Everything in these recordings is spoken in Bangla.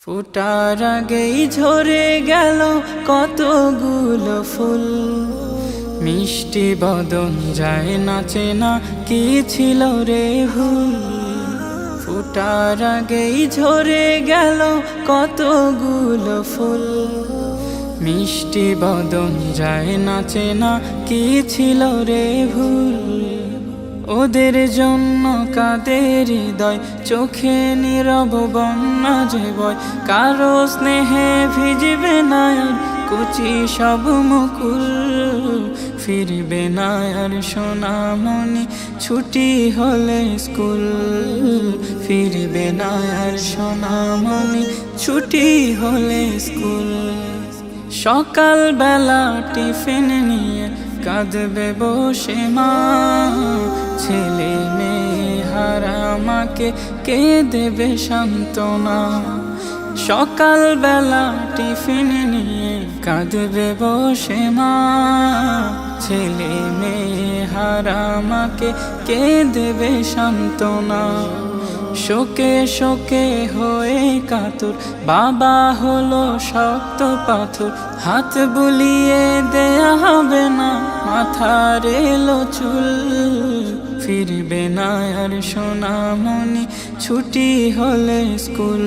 ফোটার আগেই ঝরে গেল কতগুলো ফুল, মিষ্টি বদন যায় নাচে না কি ছিল রে ভুল। ফোটার আগেই ঝরে গেল কতগুলো ফুল, মিষ্টি বদন যায় নাচে না কি ছিল রে ভুল। ওদের জন্য কাঁদে হৃদয়, চোখে নীরব বন্যা যে বয়। কারো স্নেহে ভিজবে না আর কুচি সব মুকুল, ফিরবে না আর সোনামণি ছুটি হলে স্কুল। ফিরবে না আর সোনামণি ছুটি হলে স্কুল। সকালবেলা টিফিন নিয়ে কাঁদবে বসে মা, ছেলে মেয়ে হারা মাকে কে দেবে সান্ত্বনা। সকালবেলা টিফিন নিয়ে কাঁদবে বসে মা, ছেলে মেয়ে হারা মাকে কে দেবে সান্ত্বনা। শোকে শোকে হয়ে কাতর, বাবা হলো শক্ত পাথর। হাত বুলিয়ে দেয়া হবে না, মাথার এলো চুল। ফিরবে না আর সোনামণি ছুটি হলে স্কুল।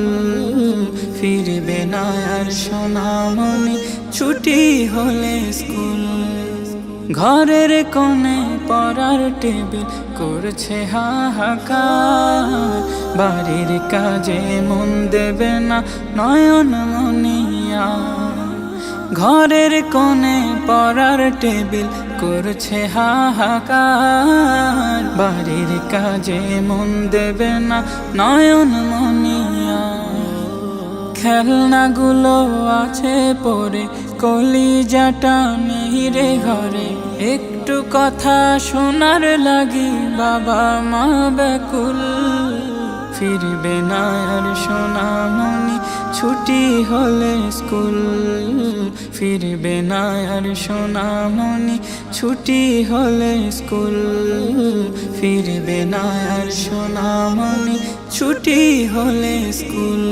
ফিরবে না আর সোনামণি ছুটি হলে স্কুল। ঘরের কোণে পড়ার টেবিল করছে হাহাকার, বাড়ির কাজে মন দেবে না নয়ন মনিয়া। ঘরের কোণে পড়ার টেবিল করছে হাহাকার, বাড়ির কাজে মন দেবে না নয়ন মনিয়া। খেলনাগুলো আছে পড়ে, কলিজাটা নেই রে ঘরে। একটু কথা শোনার লাগি বাবা মা ব্যাকুল। ফিরবে না আর সোনামণি ছুটি হলে স্কুল। ফিরবে না আর সোনামণি ছুটি হলে স্কুল। ফিরবে না আর সোনামণি ছুটি হলে স্কুল।